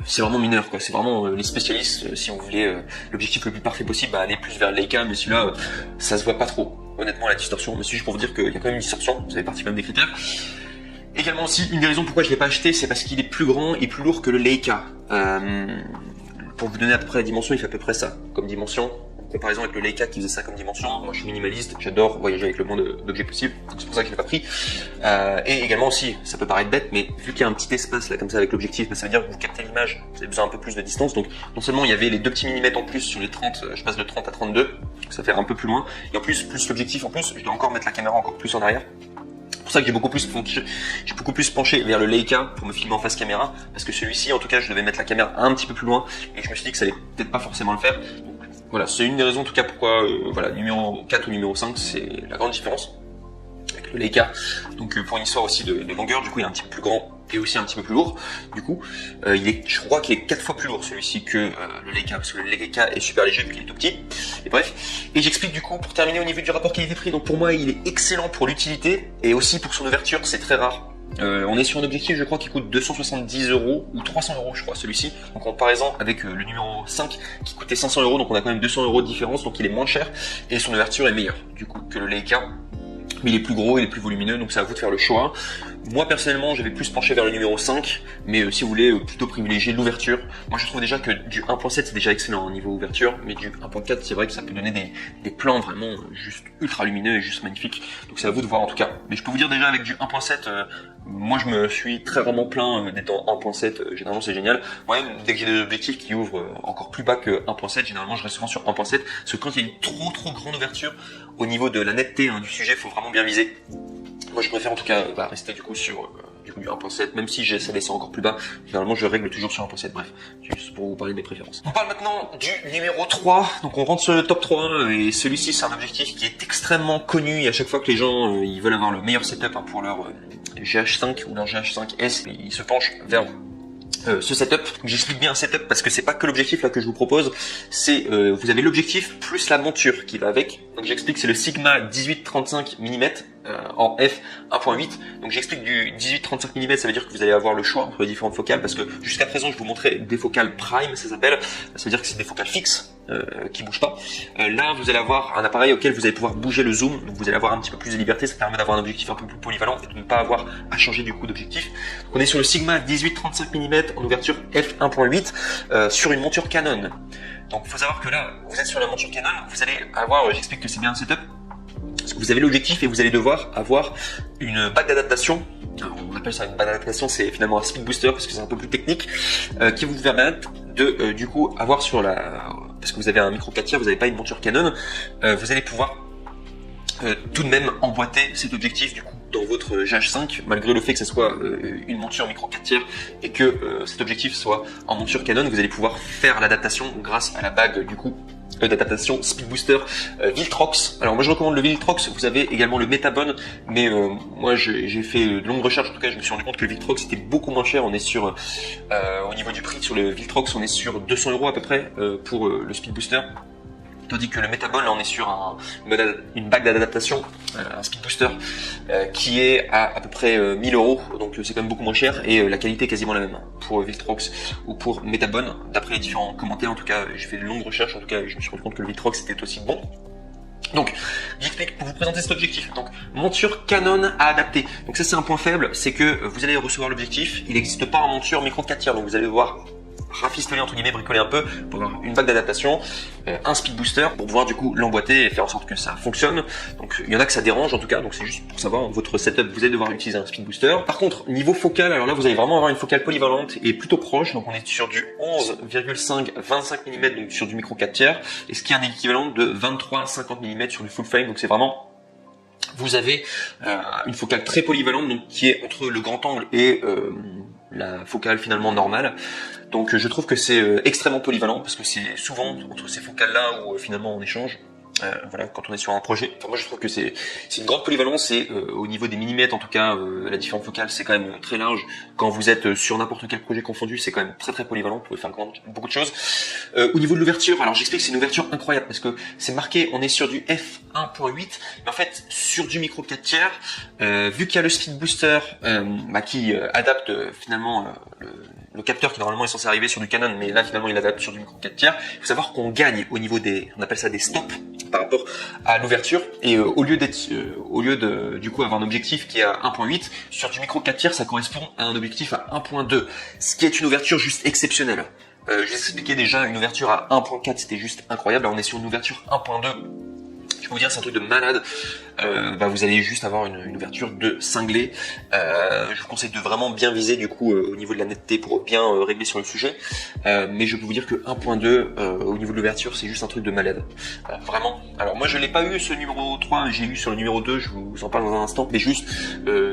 c'est vraiment mineur quoi, c'est vraiment les spécialistes, si on voulait l'objectif le plus parfait possible, bah, aller plus vers le Leica, mais celui-là ça se voit pas trop honnêtement la distorsion, mais c'est juste pour vous dire qu'il y a quand même une distorsion, vous avez partie quand même des critères. Également aussi, une des raisons pourquoi je l'ai pas acheté, c'est parce qu'il est plus grand et plus lourd que le Leica. Pour vous donner à peu près la dimension, il fait à peu près ça comme dimension. En comparaison avec le Leica qui faisait ça comme dimension, moi je suis minimaliste, j'adore voyager avec le moins d'objets possible, donc c'est pour ça que je l'ai pas pris. Et également aussi, ça peut paraître bête, mais vu qu'il y a un petit espace là comme ça avec l'objectif, bah, ça veut dire que vous captez l'image, vous avez besoin un peu plus de distance, donc non seulement il y avait les 2 petits millimètres en plus sur les 30, je passe de 30 à 32, donc ça fait un peu plus loin, et en plus l'objectif en plus, je dois encore mettre la caméra encore plus en arrière. C'est pour ça que j'ai beaucoup plus penché vers le Leica pour me filmer en face caméra, parce que celui-ci en tout cas je devais mettre la caméra un petit peu plus loin, et je me suis dit que ça allait peut-être pas forcément le faire. Voilà, c'est une des raisons en tout cas pourquoi voilà, numéro 4 ou numéro 5 c'est la grande différence avec le Leica. Donc pour une histoire aussi de longueur, du coup il est un petit peu plus grand et aussi un petit peu plus lourd. Du coup je crois qu'il est 4 fois plus lourd celui-ci que le Leica, parce que le Leica est super léger vu qu'il est tout petit. Et bref, et j'explique du coup pour terminer au niveau du rapport qualité-prix. Donc pour moi il est excellent pour l'utilité et aussi pour son ouverture, c'est très rare. On est sur un objectif je crois qui coûte 270 € ou 300 € je crois celui-ci, donc en comparaison avec le numéro 5 qui coûtait 500 €, donc on a quand même 200 € de différence, donc il est moins cher et son ouverture est meilleure du coup que le Leica. mais il est plus gros, il est plus volumineux, donc c'est à vous de faire le choix. Moi personnellement j'avais plus penché vers le numéro 5, mais si vous voulez plutôt privilégier l'ouverture. Moi je trouve déjà que du 1.7 c'est déjà excellent au niveau ouverture, mais du 1.4 c'est vrai que ça peut donner des plans vraiment juste ultra lumineux et juste magnifiques. Donc c'est à vous de voir en tout cas. Mais je peux vous dire déjà avec du 1.7, moi je me suis très rarement plaint d'être en 1.7, généralement c'est génial. Moi-même dès que j'ai des objectifs qui ouvrent encore plus bas que 1.7, généralement je reste souvent sur 1.7, parce que quand il y a une trop grande ouverture, au niveau de la netteté du sujet, il faut vraiment bien viser. Moi je préfère en tout cas rester du coup sur du 1.7, même si ça descend encore plus bas, généralement je règle toujours sur 1.7, bref, juste pour vous parler de mes préférences. On parle maintenant du numéro 3, donc on rentre sur le top 3, et celui-ci c'est un objectif qui est extrêmement connu, et à chaque fois que les gens ils veulent avoir le meilleur setup pour leur GH5 ou leur GH5S, ils se penchent vers ce setup. J'explique bien un setup parce que c'est pas que l'objectif là que je vous propose, c'est vous avez l'objectif plus la monture qui va avec. Donc j'explique, c'est le Sigma 18-35 mm en f 1.8. Donc j'explique du 18-35 mm, ça veut dire que vous allez avoir le choix entre les différentes focales, parce que jusqu'à présent je vous montrais des focales prime, ça s'appelle, ça veut dire que c'est des focales fixes qui bougent pas. Là vous allez avoir un appareil auquel vous allez pouvoir bouger le zoom, donc vous allez avoir un petit peu plus de liberté, ça permet d'avoir un objectif un peu plus polyvalent et de ne pas avoir à changer du coup d'objectif. On est sur le Sigma 18-35 mm en ouverture f 1.8 sur une monture Canon. Donc il faut savoir que là vous êtes sur la monture Canon, vous allez avoir, j'explique que c'est bien un setup, parce que vous avez l'objectif et vous allez devoir avoir une bague d'adaptation. On appelle ça une bague d'adaptation, c'est finalement un speed booster parce que c'est un peu plus technique, qui vous permet de du coup avoir sur la, parce que vous avez un micro 4 tiers, vous n'avez pas une monture Canon, vous allez pouvoir tout de même emboîter cet objectif du coup dans votre GH5, malgré le fait que ce soit une monture micro 4 tiers et que cet objectif soit en monture Canon, vous allez pouvoir faire l'adaptation grâce à la bague du coup d'adaptation Speed Booster Viltrox. Alors moi je recommande le Viltrox, vous avez également le Metabone, mais moi j'ai fait de longues recherches, en tout cas je me suis rendu compte que le Viltrox était beaucoup moins cher. On est sur, au niveau du prix sur le Viltrox, on est sur 200 € à peu près pour le Speed Booster. Tandis que le Metabone, là on est sur une bague d'adaptation, un Speed Booster, qui est à peu près 1000 €, donc c'est quand même beaucoup moins cher, et la qualité est quasiment la même pour Viltrox ou pour Metabone. D'après les différents commentaires, en tout cas j'ai fait de longues recherches, en tout cas je me suis rendu compte que le Viltrox était aussi bon. Donc, j'explique pour vous présenter cet objectif. Donc, monture Canon à adapter. Donc ça c'est un point faible, c'est que vous allez recevoir l'objectif, il n'existe pas en monture micro 4 tiers, donc vous allez devoir rafistoler entre guillemets, bricoler un peu pour avoir une bague d'adaptation, un speed booster pour pouvoir du coup l'emboîter et faire en sorte que ça fonctionne. Donc il y en a que ça dérange en tout cas, donc c'est juste pour savoir votre setup, vous allez devoir utiliser un speed booster. Par contre niveau focal, alors là vous allez vraiment avoir une focale polyvalente et plutôt proche, donc on est sur du 11,5-25 mm, donc sur du micro 4 tiers, et ce qui est un équivalent de 23-50 mm sur du full frame, donc c'est vraiment, vous avez une focale très polyvalente, donc qui est entre le grand angle et la focale finalement normale. Donc je trouve que c'est extrêmement polyvalent, parce que c'est souvent entre ces focales là où finalement on échange. Voilà, quand on est sur un projet. Enfin, moi je trouve que c'est une grande polyvalence, et au niveau des millimètres en tout cas, la différence focale c'est quand même très large. Quand vous êtes sur n'importe quel projet confondu, c'est quand même très polyvalent, vous pouvez faire beaucoup de choses. Au niveau de l'ouverture, alors j'explique, c'est une ouverture incroyable parce que c'est marqué, on est sur du f 1.8, mais en fait sur du micro 4 tiers, vu qu'il y a le speed booster qui adapte finalement le capteur qui normalement est censé arriver sur du Canon, mais là finalement il adapte sur du micro 4 tiers. Il faut savoir qu'on gagne au niveau des, on appelle ça des stops par rapport à l'ouverture, et au lieu de du coup avoir un objectif qui est à 1.8 sur du micro 4 tiers, ça correspond à un objectif à 1.2, ce qui est une ouverture juste exceptionnelle. Je vous expliquais déjà, une ouverture à 1.4 c'était juste incroyable. Là on est sur une ouverture 1.2. Je peux vous dire, c'est un truc de malade. Vous allez juste avoir une ouverture de cinglé. Je vous conseille de vraiment bien viser du coup au niveau de la netteté pour bien régler sur le sujet. Mais je peux vous dire que 1.2 au niveau de l'ouverture, c'est juste un truc de malade. Vraiment. Alors moi je l'ai pas eu ce numéro 3, j'ai eu sur le numéro 2, je vous en parle dans un instant. Mais juste,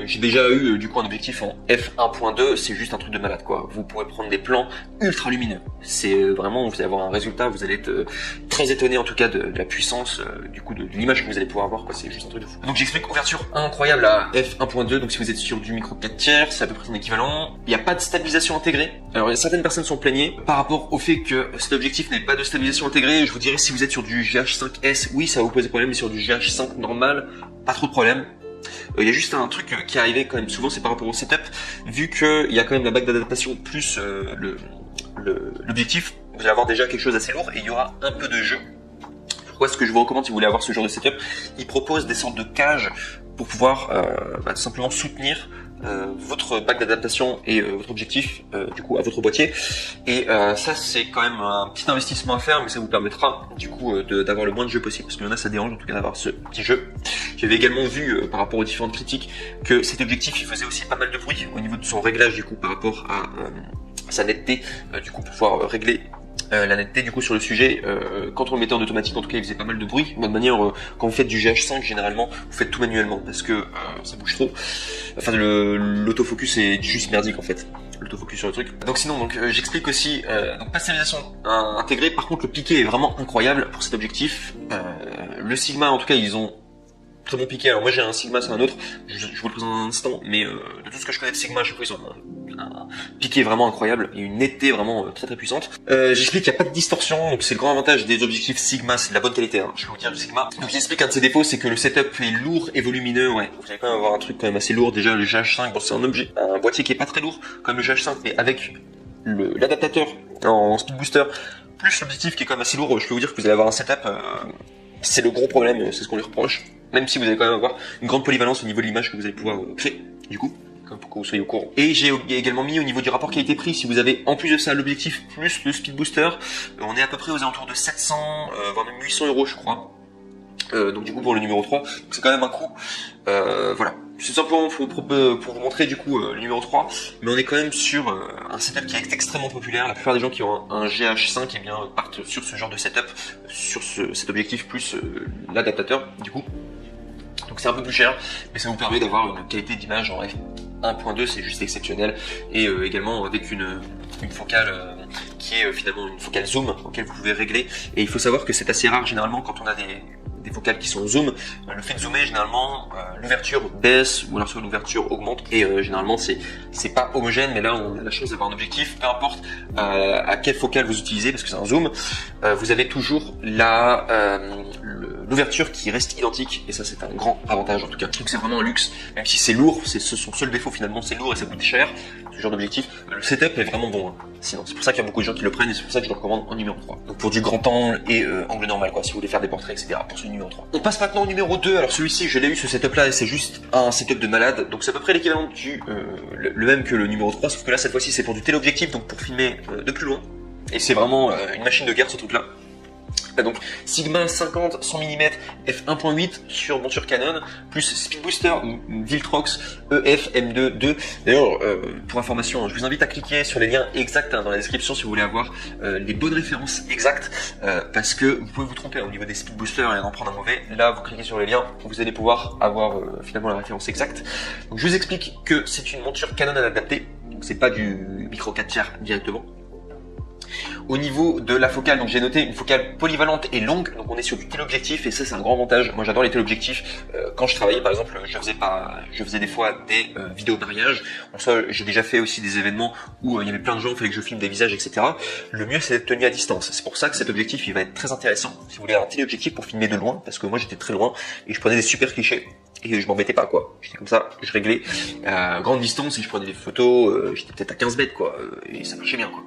j'ai déjà eu du coup un objectif en f1.2, c'est juste un truc de malade quoi. Vous pourrez prendre des plans ultra lumineux. C'est vraiment, vous allez avoir un résultat, vous allez être très étonné en tout cas de la puissance du coup de l'image que vous allez pouvoir avoir quoi. C'est juste un truc de fou. Donc j'explique, ouverture incroyable à f1.2, donc si vous êtes sur du micro 4 tiers, c'est à peu près son équivalent. Il n'y a pas de stabilisation intégrée. Alors certaines personnes sont plaignées par rapport au fait que cet objectif n'ait pas de stabilisation intégrée. Je vous dirais, si vous êtes sur du GH5S, oui ça va vous poser problème, mais sur du GH5 normal, pas trop de problème. Il y a juste un truc qui est arrivé quand même souvent, c'est par rapport au setup, vu qu'il y a quand même la bague d'adaptation plus l'objectif, vous allez avoir déjà quelque chose d'assez lourd et il y aura un peu de jeu. Pourquoi est-ce que je vous recommande si vous voulez avoir ce genre de setup? Il propose des sortes de cages pour pouvoir tout simplement soutenir votre bac d'adaptation et votre objectif du coup à votre boîtier, et ça c'est quand même un petit investissement à faire, mais ça vous permettra du coup d'avoir le moins de jeux possible, parce qu'il y en a ça dérange en tout cas d'avoir ce petit jeu. J'avais également vu par rapport aux différentes critiques que cet objectif il faisait aussi pas mal de bruit au niveau de son réglage du coup par rapport à sa netteté, du coup pour pouvoir régler la netteté du coup sur le sujet. Quand on le mettait en automatique en tout cas il faisait pas mal de bruit. De manière quand vous faites du GH5 généralement vous faites tout manuellement parce que ça bouge trop. Enfin l'autofocus est juste merdique en fait, l'autofocus sur le truc. Donc sinon j'explique aussi donc pasterisation intégrée. Par contre le piqué est vraiment incroyable pour cet objectif. Le Sigma en tout cas ils ont très bon piqué. Alors moi j'ai un Sigma, c'est un autre, je vous le présente dans un instant, mais de tout ce que je connais de Sigma, je crois qu'ils ont un piqué vraiment incroyable et une netteté vraiment très très puissante. J'explique qu'il n'y a pas de distorsion, donc c'est le grand avantage des objectifs Sigma, c'est de la bonne qualité, hein, je peux vous dire du Sigma. Donc j'explique un de ses défauts, c'est que le setup est lourd et volumineux, ouais. Vous allez quand même avoir un truc quand même assez lourd. Déjà le GH5, bon c'est un boîtier qui est pas très lourd comme le GH5, mais avec l'adaptateur en speed booster, plus l'objectif qui est quand même assez lourd, je peux vous dire que vous allez avoir un setup, c'est le gros problème, c'est ce qu'on lui reproche. Même si vous allez quand même avoir une grande polyvalence au niveau de l'image que vous allez pouvoir créer, du coup, pour que vous soyez au courant. Et j'ai également mis au niveau du rapport qualité-prix, si vous avez en plus de ça l'objectif plus le speed booster, on est à peu près aux alentours de 700, voire même 800 euros je crois. Donc du coup pour le numéro 3, c'est quand même un coût. Voilà, c'est simplement pour vous montrer du coup le numéro 3, mais on est quand même sur un setup qui est extrêmement populaire. La plupart des gens qui ont un GH5 eh bien, partent sur ce genre de setup, sur cet objectif plus l'adaptateur du coup. Donc c'est un peu plus cher, mais ça vous permet d'avoir une qualité d'image en f1.2, c'est juste exceptionnel, et également avec une focale qui est finalement une focale zoom auquel vous pouvez régler. Et il faut savoir que c'est assez rare généralement quand on a des focales qui sont zoom, le fait de zoomer généralement l'ouverture baisse ou alors soit l'ouverture augmente, et généralement c'est pas homogène, mais là on a la chance d'avoir un objectif, peu importe à quelle focale vous utilisez, parce que c'est un zoom, vous avez toujours l'ouverture qui reste identique, et ça c'est un grand avantage en tout cas. Donc c'est vraiment un luxe, même si c'est lourd, c'est son seul défaut finalement, c'est lourd et ça coûte cher, ce genre d'objectif. Le setup est vraiment bon, hein. Sinon c'est pour ça qu'il y a beaucoup de gens qui le prennent, et c'est pour ça que je le recommande en numéro 3. Donc pour du grand angle et angle normal quoi, si vous voulez faire des portraits etc. pour ce numéro 3. On passe maintenant au numéro 2, alors celui-ci je l'ai eu ce setup là et c'est juste un setup de malade, donc c'est à peu près l'équivalent du le même que le numéro 3, sauf que là cette fois-ci c'est pour du téléobjectif, donc pour filmer de plus loin, et c'est vraiment une machine de guerre ce truc là. Donc Sigma 50 100 mm f1.8 sur monture Canon, plus Speed Booster Viltrox EF M2. D'ailleurs, pour information, je vous invite à cliquer sur les liens exacts dans la description si vous voulez avoir les bonnes références exactes, parce que vous pouvez vous tromper au niveau des Speed Boosters et en prendre un mauvais. Là, vous cliquez sur les liens, vous allez pouvoir avoir finalement la référence exacte. Donc je vous explique que c'est une monture Canon adaptée, donc c'est pas du micro 4 tiers directement. Au niveau de la focale, donc j'ai noté une focale polyvalente et longue, donc on est sur du téléobjectif, et ça c'est un grand avantage. Moi j'adore les téléobjectifs. Quand je travaillais par exemple, je faisais des fois des vidéos de mariage. En soi, j'ai déjà fait aussi des événements où il y avait plein de gens, il fallait que je filme des visages, etc. Le mieux c'est d'être tenu à distance. C'est pour ça que cet objectif il va être très intéressant si vous voulez un téléobjectif pour filmer de loin, parce que moi j'étais très loin et je prenais des super clichés et je m'embêtais pas quoi. J'étais comme ça, je réglais à grande distance et je prenais des photos, j'étais peut-être à 15 mètres quoi, et ça marchait bien quoi.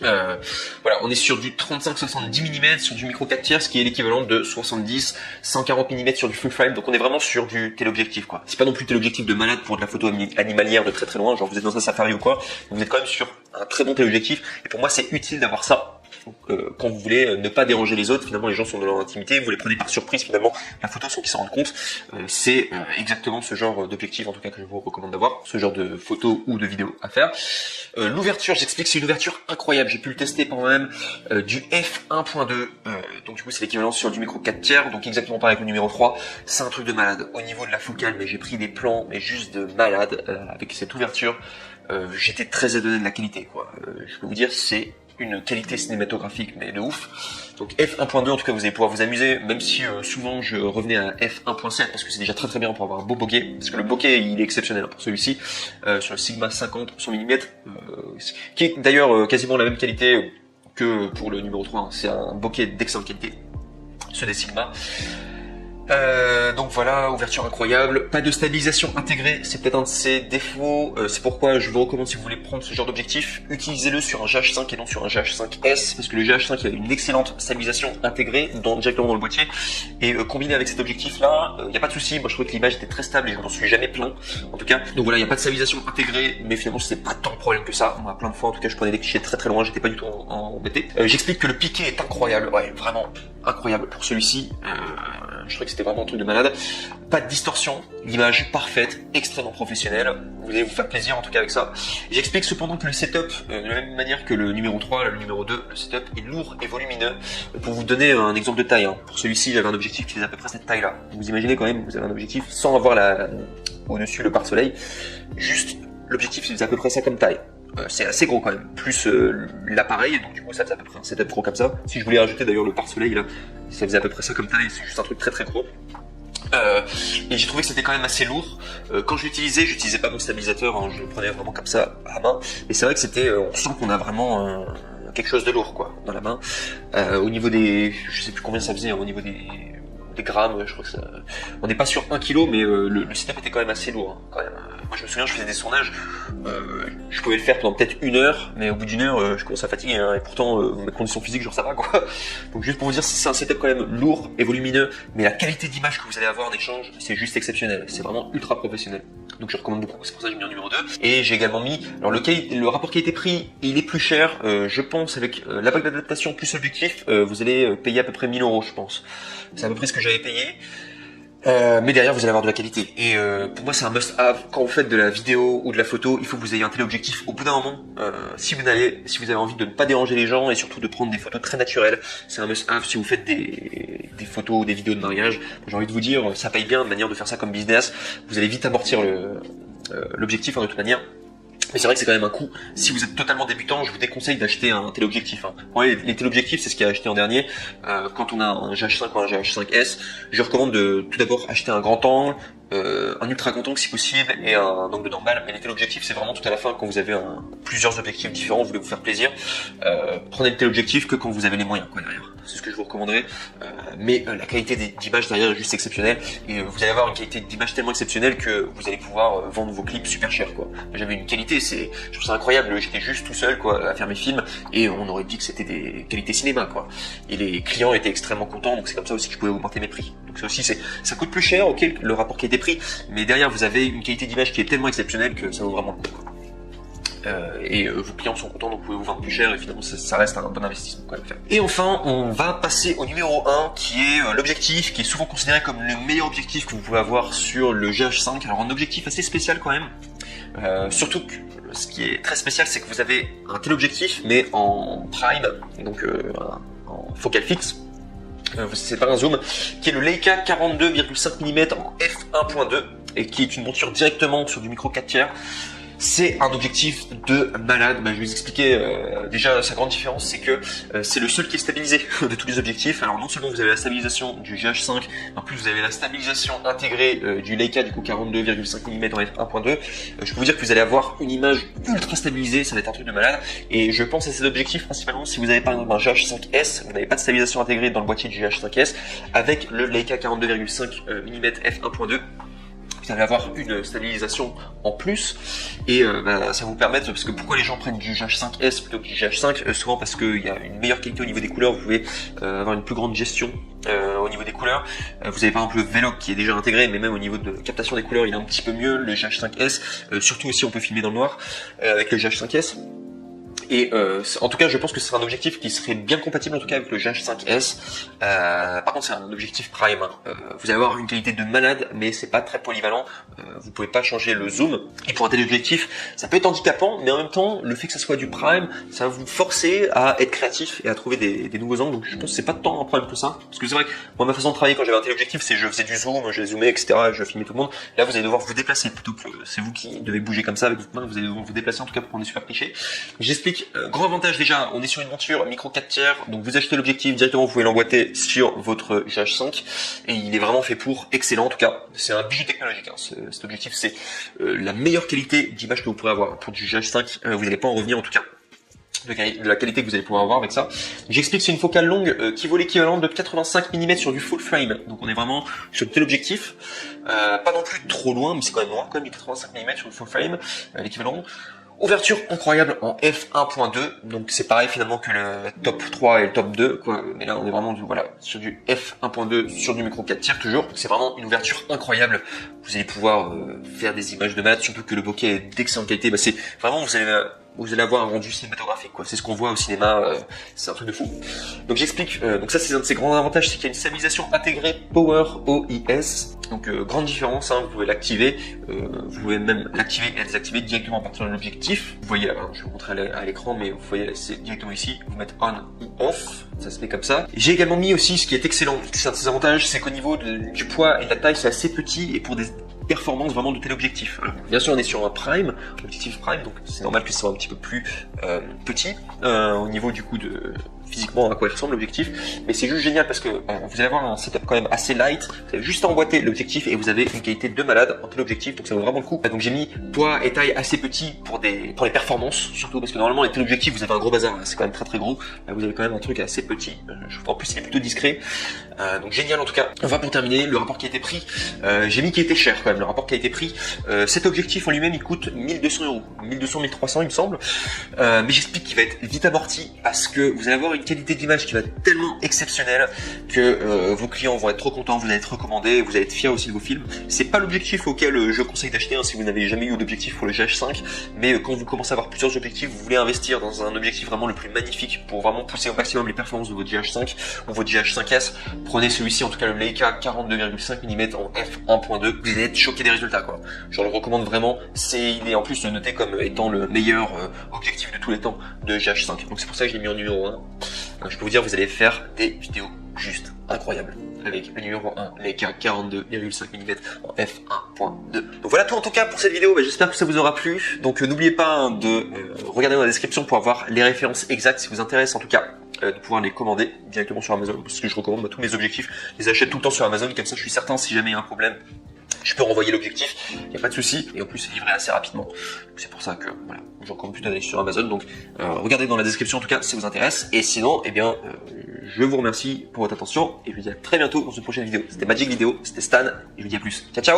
Voilà, on est sur du 35-70 mm sur du micro 4 tiers, ce qui est l'équivalent de 70-140 mm sur du full frame, donc on est vraiment sur du téléobjectif quoi. C'est pas non plus téléobjectif de malade pour de la photo animalière de très très loin, genre vous êtes dans un safari ou quoi, vous êtes quand même sur un très bon téléobjectif, et pour moi c'est utile d'avoir ça. Donc, quand vous voulez ne pas déranger les autres, finalement les gens sont dans leur intimité, vous les prenez par surprise finalement, la photo sans qu'ils s'en rendent compte, c'est exactement ce genre d'objectif en tout cas que je vous recommande d'avoir, ce genre de photo ou de vidéo à faire. L'ouverture, j'explique, c'est une ouverture incroyable, j'ai pu le tester par moi-même, du f1.2, donc du coup c'est l'équivalent sur du micro 4 tiers, donc exactement pareil avec le numéro 3, c'est un truc de malade. Au niveau de la focale, mais j'ai pris des plans mais juste de malade avec cette ouverture, j'étais très étonné de la qualité quoi. Je peux vous dire c'est une qualité cinématographique mais de ouf. Donc f1.2 en tout cas vous allez pouvoir vous amuser, même si souvent je revenais à f1.7 parce que c'est déjà très très bien pour avoir un beau bokeh, parce que le bokeh il est exceptionnel pour celui-ci, sur le Sigma 50 100 mm, qui est d'ailleurs quasiment la même qualité que pour le numéro 3, hein. C'est un bokeh d'excellente qualité, ceux des Sigma. Donc voilà, ouverture incroyable, pas de stabilisation intégrée, c'est peut-être un de ses défauts, c'est pourquoi je vous recommande, si vous voulez prendre ce genre d'objectif, utilisez-le sur un GH5 et non sur un GH5S, parce que le GH5 a une excellente stabilisation intégrée directement dans le boîtier, et combiné avec cet objectif là, il n'y a pas de souci. Moi je trouvais que l'image était très stable et je m'en suis jamais plaint, en tout cas. Donc voilà, il n'y a pas de stabilisation intégrée, mais finalement c'est pas tant de problème que ça. Moi plein de fois en tout cas je prenais des clichés très très loin, j'étais pas du tout embêté. J'explique que le piqué est incroyable, ouais vraiment incroyable pour celui-ci. Je trouvais que c'était vraiment un truc de malade. Pas de distorsion, l'image parfaite, extrêmement professionnelle. Vous allez vous faire plaisir en tout cas avec ça. J'explique cependant que le setup, de la même manière que le numéro 3, le numéro 2, le setup est lourd et volumineux. Pour vous donner un exemple de taille, hein. Pour celui-ci, j'avais un objectif qui faisait à peu près cette taille-là. Vous imaginez quand même, vous avez un objectif sans avoir au-dessus le pare-soleil. Juste, l'objectif faisait à peu près ça comme taille. C'est assez gros quand même, plus l'appareil, donc du coup ça faisait à peu près un setup gros comme ça. Si je voulais rajouter d'ailleurs le pare-soleil là, ça faisait à peu près ça comme taille, c'est juste un truc très très gros. Et j'ai trouvé que c'était quand même assez lourd. Quand je j'utilisais pas mon stabilisateur, hein, je le prenais vraiment comme ça à main. Et c'est vrai que c'était, on sent qu'on a vraiment quelque chose de lourd quoi dans la main. Au niveau des, je sais plus combien ça faisait, hein, au niveau des grammes, je crois que ça, on n'est pas sur 1 kg, mais le setup était quand même assez lourd, hein, quand même. Moi je me souviens, je faisais des sondages, je pouvais le faire pendant peut-être 1 heure, mais au bout d'1 heure, je commence à fatiguer, hein, et pourtant mes conditions physiques, genre ça va quoi. Donc juste pour vous dire, c'est un setup quand même lourd et volumineux, mais la qualité d'image que vous allez avoir en échange, c'est juste exceptionnel, c'est vraiment ultra professionnel. Donc je recommande beaucoup, c'est pour ça que j'ai mis en numéro 2. Et j'ai également mis, alors le rapport qualité-prix, il est plus cher, je pense, avec la bague d'adaptation plus objectif, vous allez payer à peu près 1000 €, je pense. C'est à peu près ce que j'avais payé. Mais derrière vous allez avoir de la qualité, et pour moi c'est un must have. Quand vous faites de la vidéo ou de la photo, il faut que vous ayez un téléobjectif au bout d'un moment. Si vous avez envie de ne pas déranger les gens et surtout de prendre des photos très naturelles, c'est un must have. Si vous faites des photos ou des vidéos de mariage, j'ai envie de vous dire, ça paye bien de manière de faire ça comme business. Vous allez vite amortir l'objectif, hein, de toute manière. Mais c'est vrai que c'est quand même un coût. Si vous êtes totalement débutant, je vous déconseille d'acheter un téléobjectif, hein. Ouais, les téléobjectifs, c'est ce qu'il y a acheté en dernier. Quand on a un GH5 ou un GH5S, je recommande de tout d'abord acheter un grand angle, un ultra grand angle si possible, et un angle normal. Mais les téléobjectifs, c'est vraiment tout à la fin, quand vous avez plusieurs objectifs différents, vous voulez vous faire plaisir. Prenez le téléobjectif que quand vous avez les moyens, quoi, derrière. C'est ce que je vous recommanderais. Mais la qualité d'image derrière est juste exceptionnelle, et vous allez avoir une qualité d'image tellement exceptionnelle que vous allez pouvoir vendre vos clips super cher, quoi. J'avais une qualité, je trouve ça incroyable. J'étais juste tout seul, quoi, à faire mes films, et on aurait dit que c'était des qualités cinéma, quoi. Et les clients étaient extrêmement contents, donc c'est comme ça aussi que je pouvais augmenter mes prix. Donc ça aussi, ça coûte plus cher, ok, le rapport qualité-prix, mais derrière vous avez une qualité d'image qui est tellement exceptionnelle que ça vaut vraiment le coup, quoi. Et vos clients sont contents, donc vous pouvez vous vendre plus cher, et finalement ça reste un bon investissement quand même faire. Et enfin, on va passer au numéro 1, qui est l'objectif, qui est souvent considéré comme le meilleur objectif que vous pouvez avoir sur le GH5. Alors un objectif assez spécial quand même, surtout que ce qui est très spécial, c'est que vous avez un téléobjectif, mais en prime, donc en focale fixe. C'est pas un zoom, qui est le Leica 42,5 mm en f1.2, et qui est une monture directement sur du micro 4/3. C'est un objectif de malade. Je vais vous expliquer déjà sa grande différence, c'est que c'est le seul qui est stabilisé de tous les objectifs. Alors non seulement vous avez la stabilisation du GH5, mais en plus vous avez la stabilisation intégrée du Leica du coup 42,5 mm en f1.2. Je peux vous dire que vous allez avoir une image ultra stabilisée, ça va être un truc de malade. Et je pense à cet objectif principalement si vous avez par exemple un GH5S, vous n'avez pas de stabilisation intégrée dans le boîtier du GH5S, avec le Leica 42,5 mm f1.2. Vous allez avoir une stabilisation en plus, et ça vous permet, parce que pourquoi les gens prennent du GH5S plutôt que du GH5, souvent parce qu'il y a une meilleure qualité au niveau des couleurs, vous pouvez avoir une plus grande gestion au niveau des couleurs. Vous avez par exemple le Vlog qui est déjà intégré, mais même au niveau de captation des couleurs il est un petit peu mieux, le GH5S, surtout aussi on peut filmer dans le noir avec le GH5S. Et en tout cas, je pense que ce sera un objectif qui serait bien compatible en tout cas avec le GH5S. Par contre, c'est un objectif prime, hein. Vous allez avoir une qualité de malade, mais c'est pas très polyvalent. Vous pouvez pas changer le zoom. Et pour un téléobjectif, ça peut être handicapant, mais en même temps, le fait que ça soit du prime, ça va vous forcer à être créatif et à trouver des nouveaux angles. Donc je pense que c'est pas tant un problème que ça. Parce que c'est vrai que moi, ma façon de travailler quand j'avais un téléobjectif, c'est je faisais du zoom, je zoomais, etc. Je filmais tout le monde. Là, vous allez devoir vous déplacer plutôt que c'est vous qui devez bouger comme ça avec votre main. Vous allez devoir vous déplacer en tout cas pour prendre des super clichés. J'explique. Grand avantage déjà, on est sur une monture micro 4/3, donc vous achetez l'objectif directement, vous pouvez l'emboîter sur votre GH5, et il est vraiment fait pour, excellent en tout cas. C'est un bijou technologique, hein. Cet objectif, c'est la meilleure qualité d'image que vous pourrez avoir pour du GH5, vous n'allez pas en revenir en tout cas. de la qualité que vous allez pouvoir avoir avec ça. J'explique, c'est une focale longue qui vaut l'équivalent de 85 mm sur du full frame. Donc on est vraiment sur le téléobjectif. Pas non plus trop loin, mais c'est quand même loin, quand même, 85 mm sur le full frame, l'équivalent. Ouverture incroyable en f1.2, donc c'est pareil finalement que le top 3 et le top 2, quoi. Mais là on est vraiment sur du f1.2 sur du micro 4 tiers toujours. C'est vraiment une ouverture incroyable. Vous allez pouvoir faire des images de maths, surtout que le bokeh est d'excellente qualité. C'est vraiment vous allez avoir un rendu cinématographique, quoi. C'est ce qu'on voit au cinéma, c'est un truc de fou. Donc j'explique, donc ça c'est un de ses grands avantages, c'est qu'il y a une stabilisation intégrée Power OIS. Donc grande différence, hein, vous pouvez l'activer, vous pouvez même l'activer et la désactiver directement à partir de l'objectif. Vous voyez là, je vais vous montrer à l'écran, mais vous voyez c'est directement ici, vous mettez on ou off, ça se met comme ça. J'ai également mis aussi, ce qui est excellent, c'est un de ses avantages, c'est qu'au niveau du poids et de la taille, c'est assez petit et pour des performance vraiment de téléobjectif. Alors, bien sûr on est sur un prime, objectif prime, donc c'est normal que ce soit un petit peu plus petit au niveau du coup de physiquement à quoi il ressemble l'objectif, mais c'est juste génial parce que vous allez avoir un setup quand même assez light, vous avez juste à emboîter l'objectif et vous avez une qualité de malade en téléobjectif, donc ça vaut vraiment le coup. Donc j'ai mis poids et taille assez petit pour les performances, surtout parce que normalement les téléobjectifs vous avez un gros bazar, hein, c'est quand même très gros, là vous avez quand même un truc assez petit, en plus il est plutôt discret, donc génial en tout cas. Enfin pour terminer, le rapport qui a été pris, j'ai mis qui était cher quand même, le rapport qui a été pris, cet objectif en lui-même il coûte 1200 €, 1200-1300 il me semble, mais j'explique qu'il va être vite amorti parce que vous allez avoir une qualité d'image qui va être tellement exceptionnelle que vos clients vont être trop contents, vous allez être recommandé, vous allez être fiers aussi de vos films. C'est pas l'objectif auquel je conseille d'acheter si vous n'avez jamais eu d'objectif pour le GH5, mais quand vous commencez à avoir plusieurs objectifs, vous voulez investir dans un objectif vraiment le plus magnifique pour vraiment pousser au maximum les performances de votre GH5 ou votre GH5S, prenez celui-ci, en tout cas le Leica 42,5 mm en f1.2, vous allez être choqué des résultats, quoi. Je le recommande vraiment, il est en plus noté comme étant le meilleur objectif de tous les temps de GH5, donc c'est pour ça que je l'ai mis en numéro 1. Je peux vous dire, vous allez faire des vidéos juste incroyables avec le numéro 1 Leica 42,5 mm en f1.2. Donc voilà tout en tout cas pour cette vidéo, j'espère que ça vous aura plu. Donc n'oubliez pas de regarder dans la description pour avoir les références exactes si vous intéresse en tout cas. De pouvoir les commander directement sur Amazon, parce que je recommande tous mes objectifs, je les achète tout le temps sur Amazon, comme ça je suis certain si jamais il y a un problème, je peux renvoyer l'objectif, il n'y a pas de souci, et en plus c'est livré assez rapidement. C'est pour ça que voilà, je recommande plutôt d'aller sur Amazon, donc regardez dans la description en tout cas si ça vous intéresse, et sinon, eh bien, je vous remercie pour votre attention, et je vous dis à très bientôt dans une prochaine vidéo. C'était Magic Vidéo, c'était Stan, et je vous dis à plus. Ciao ciao.